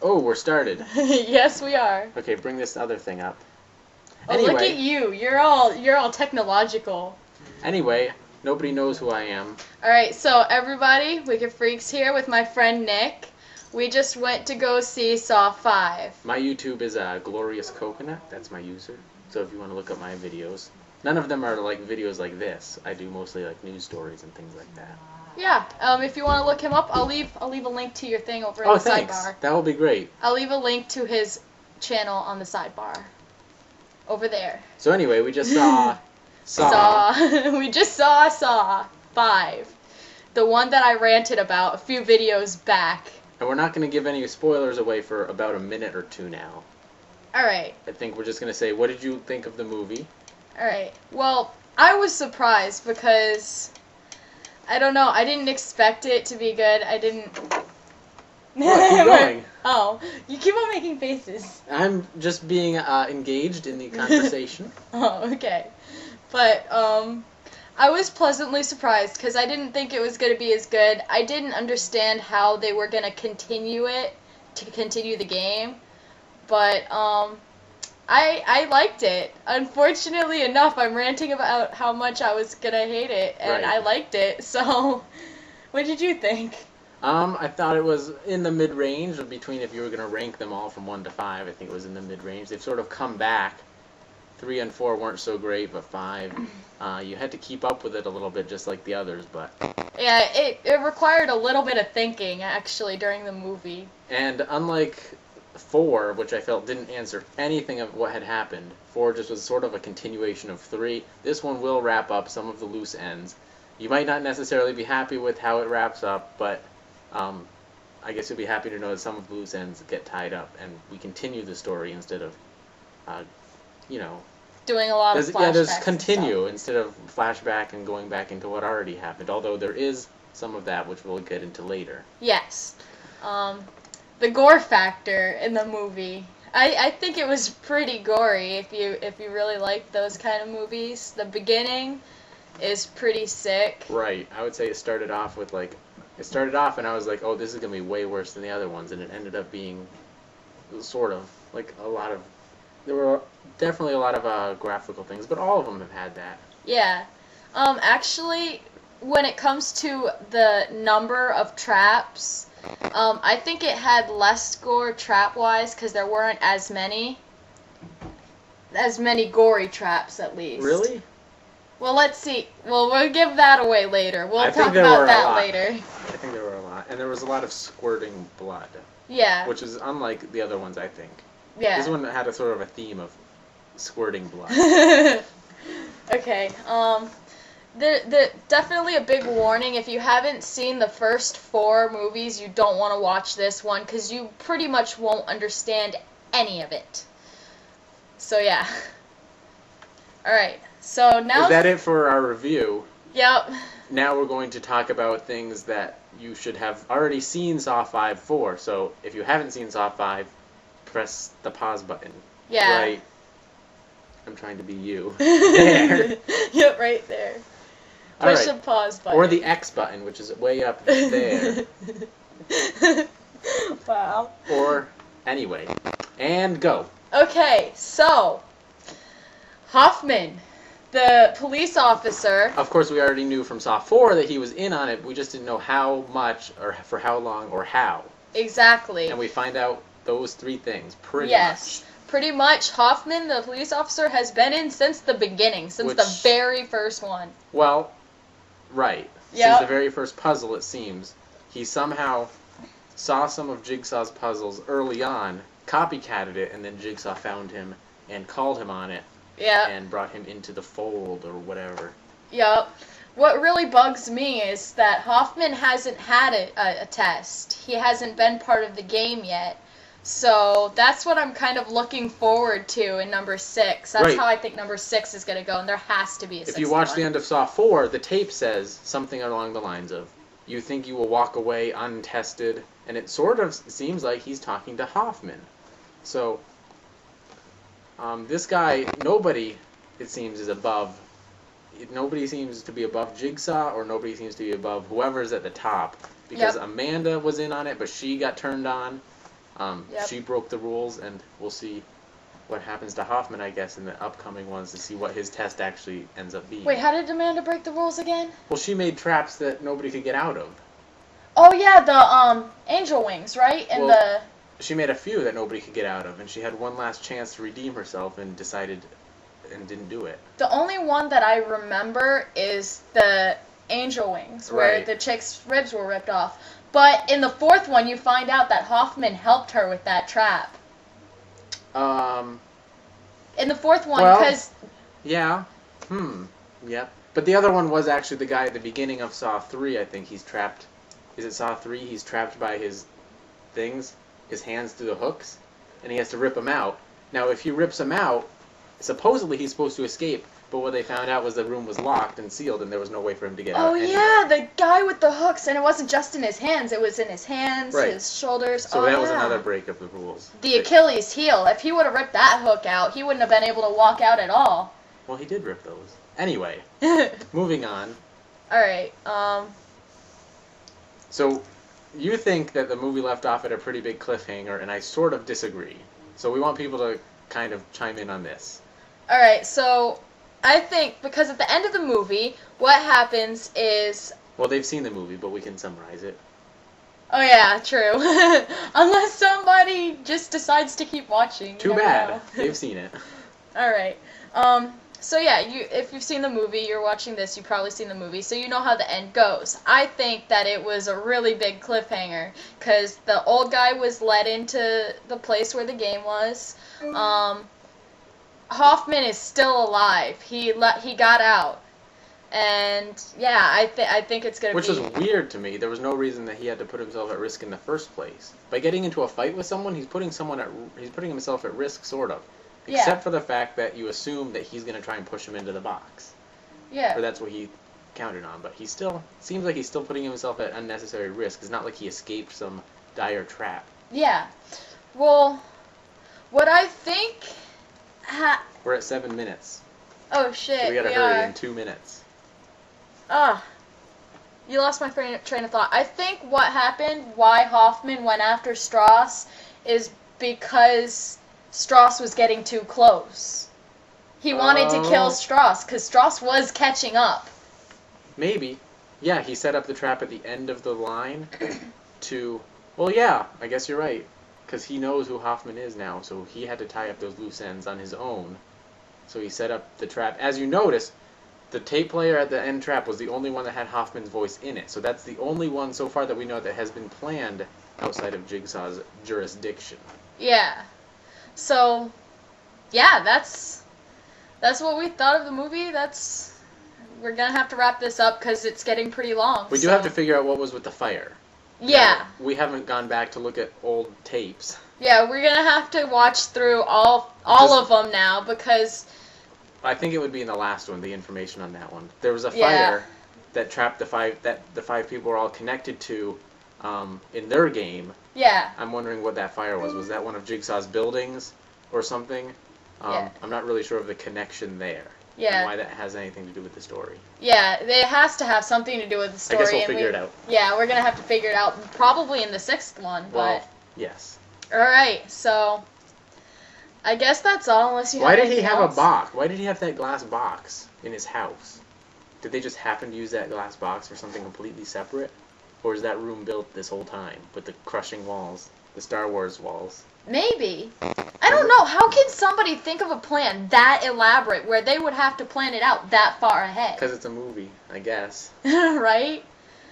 Oh, we're started. Yes, we are. Okay, bring this other thing up. Oh, anyway, look at you. You're all technological. Anyway, nobody knows who I am. All right, so everybody, Wicked Freaks here with my friend Nick. We just went to go see Saw 5. My YouTube is GloriousCoconut. That's my user. So if you want to look up my videos. None of them are like videos like this. I do mostly like news stories and things like that. Yeah, if you want to look him up, I'll leave a link to your thing over in the thanks. sidebar. That will be great. I'll leave a link to his channel on the sidebar. Over there. So anyway, we just saw Saw. We just saw Saw 5. The one that I ranted about a few videos back. And we're not going to give any spoilers away for about a minute or two now. Alright. I think we're just going to say, what did you think of the movie? Alright. Well, I was surprised because, I don't know, I didn't expect it to be good. I didn't... What? Keep going. Oh, you keep on making faces. I'm just being engaged in the conversation. Oh, okay. But, I was pleasantly surprised because I didn't think it was going to be as good. I didn't understand how they were going to continue the game. But, I liked it. Unfortunately enough, I'm ranting about how much I was going to hate it, and right. I liked it. So, what did you think? I thought it was in the mid-range, between if you were going to rank them all from 1 to 5, I think it was in the mid-range. They've sort of come back. 3 and 4 weren't so great, but 5, you had to keep up with it a little bit, just like the others, but... Yeah, it required a little bit of thinking, actually, during the movie. And unlike 4, which I felt didn't answer anything of what had happened, 4 just was sort of a continuation of 3, this one will wrap up some of the loose ends. You might not necessarily be happy with how it wraps up, but... I guess you'll be happy to know that some of the loose ends get tied up, and we continue the story instead of, doing a lot of flashbacks. Yeah, there's continue instead of flashback and going back into what already happened. Although there is some of that which we'll get into later. Yes, the gore factor in the movie. I think it was pretty gory. If you really like those kind of movies, the beginning is pretty sick. Right. I would say it started off with and I was like, oh, this is going to be way worse than the other ones, and it ended up being sort of like there were definitely a lot of graphical things, but all of them have had that. Yeah. Actually, when it comes to the number of traps, I think it had less gore trap-wise because there weren't as many gory traps, at least. Really? Well, let's see. Well, we'll give that away later. We'll talk about that later. I think there were a lot. And there was a lot of squirting blood. Yeah. Which is unlike the other ones, I think. Yeah. This one had a sort of a theme of squirting blood. Okay. Definitely a big warning. If you haven't seen the first 4 movies, you don't want to watch this one because you pretty much won't understand any of it. So, yeah. Alright. So now... Is that it for our review? Yep. Now we're going to talk about things that you should have already seen Saw 5 for. So if you haven't seen Saw 5, press the pause button. Yeah. Right. I'm trying to be you. There. Yep, right there. Push the pause button. Or the X button, which is way up there. Wow. Or, anyway. And go. Okay, so... Hoffman, the police officer... Of course, we already knew from Saw 4 that he was in on it. We just didn't know how much, or for how long, or how. Exactly. And we find out those 3 things, pretty much. Yes. Pretty much, Hoffman, the police officer, has been in since the beginning, since the very first one. Well, right. Yep. Since the very first puzzle, it seems. He somehow saw some of Jigsaw's puzzles early on, copycatted it, and then Jigsaw found him and called him on it. Yeah. And brought him into the fold or whatever. Yep. What really bugs me is that Hoffman hasn't had a test. He hasn't been part of the game yet. So that's what I'm kind of looking forward to in number 6. That's how I think number 6 is going to go, and there has to be a 6th If you watch the end of Saw 4, the tape says something along the lines of, you think you will walk away untested, and it sort of seems like he's talking to Hoffman. So, this guy, nobody, it seems, is above. Nobody seems to be above Jigsaw, or nobody seems to be above whoever's at the top. Because Yep. Amanda was in on it, but she got turned on. Yep. She broke the rules, and we'll see what happens to Hoffman, I guess, in the upcoming ones to see what his test actually ends up being. Wait, how did Amanda break the rules again? Well, she made traps that nobody could get out of. Oh yeah, the angel wings, right? And Well, she made a few that nobody could get out of, and she had one last chance to redeem herself and decided and didn't do it. the only one that I remember is the angel wings, where Right. the chick's ribs were ripped off. But in the fourth one, you find out that Hoffman helped her with that trap. In the fourth one, Well- because Yeah. Yep. But the other one was actually the guy at the beginning of Saw 3, I think. He's trapped. Is it Saw 3? He's trapped by his things, his hands through the hooks, and he has to rip them out. Now, if he rips them out, supposedly he's supposed to escape, but what they found out was the room was locked and sealed, and there was no way for him to get out. oh anyway. yeah, the guy with the hooks, and it wasn't just in his hands; it was in his hands, Right. his shoulders. So oh, that was yeah. another break of the rules. The Achilles heel. If he would have ripped that hook out, he wouldn't have been able to walk out at all. Well, he did rip those. Anyway, All moving on. right. So, you think that the movie left off at a pretty big cliffhanger, and I sort of disagree. So we want people to kind of chime in on this. All right. So I think because at the end of the movie, what happens is. Well, they've seen the movie, but we can summarize it. Oh yeah, true. Unless somebody just decides to keep watching. Too you never bad. know. They've seen it. All right. So yeah, if you've seen the movie, you're watching this, you've probably seen the movie, so you know how the end goes. I think that it was a really big cliffhanger, because the old guy was led into the place where the game was. Hoffman is still alive. He got out. And yeah, I think it's gonna Which be. was weird to me. There was no reason that he had to put himself at risk in the first place. By getting into a fight with someone, he's putting himself at risk, sort of. Yeah. Except for the fact that you assume that he's going to try and push him into the box. Yeah. Or that's what he counted on. But seems like he's still putting himself at unnecessary risk. It's not like he escaped some dire trap. Yeah. Well, what I think. We're at 7 minutes. Oh shit. So we gotta hurry in 2 minutes. You lost my train of thought. I think what happened, why Hoffman went after Strauss, is because Strauss was getting too close. He wanted to kill Strauss, because Strauss was catching up. Maybe. Yeah, he set up the trap at the end of the line to... Well, yeah, I guess you're right. Because he knows who Hoffman is now, so he had to tie up those loose ends on his own. So he set up the trap. As you notice, the tape player at the end trap was the only one that had Hoffman's voice in it. So that's the only one so far that we know that has been planned outside of Jigsaw's jurisdiction. Yeah. So, yeah, that's what we thought of the movie. We're gonna have to wrap this up because it's getting pretty long. We do have to figure out what was with the fire. Yeah. Now, we haven't gone back to look at old tapes. Yeah, we're gonna have to watch through all of them now because. I think it would be in the last one, the information on that one. There was a Yeah. fire that trapped the five people were all connected to in their game. Yeah. I'm wondering what that fire was. Was that one of Jigsaw's buildings or something? Yeah. I'm not really sure of the connection there. Yeah. And why that has anything to do with the story. Yeah, it has to have something to do with the I story. guess we'll and figure it out. Yeah, we're gonna have to figure it out probably in the sixth one. Well, yes. All right, so I guess that's all. Unless you. Why have did he anything have else. a box? Why did he have that glass box in his house? Did they just happen to use that glass box for something completely separate? Or is that room built this whole time with the crushing walls, the Star Wars walls? Maybe. I don't know. How can somebody think of a plan that elaborate where they would have to plan it out that far ahead? Because it's a movie, I guess. Right?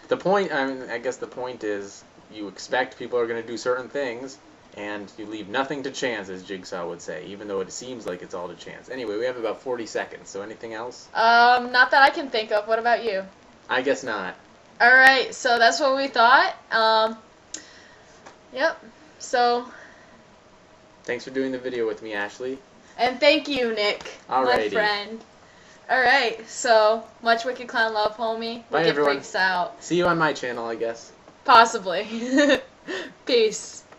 The point, I guess the point is you expect people are going to do certain things, and you leave nothing to chance, as Jigsaw would say, even though it seems like it's all to chance. Anyway, we have about 40 seconds, so anything else? Not that I can think of. What about you? I guess not. All right, so that's what we thought. Yep. So. Thanks for doing the video with me, Ashley. And thank you, Nick, my Alrighty. friend. Alright, so, much Wicked Clown love, homie. Bye, Wicked everyone. Freaks out. See you on my channel, I guess. Possibly. Peace.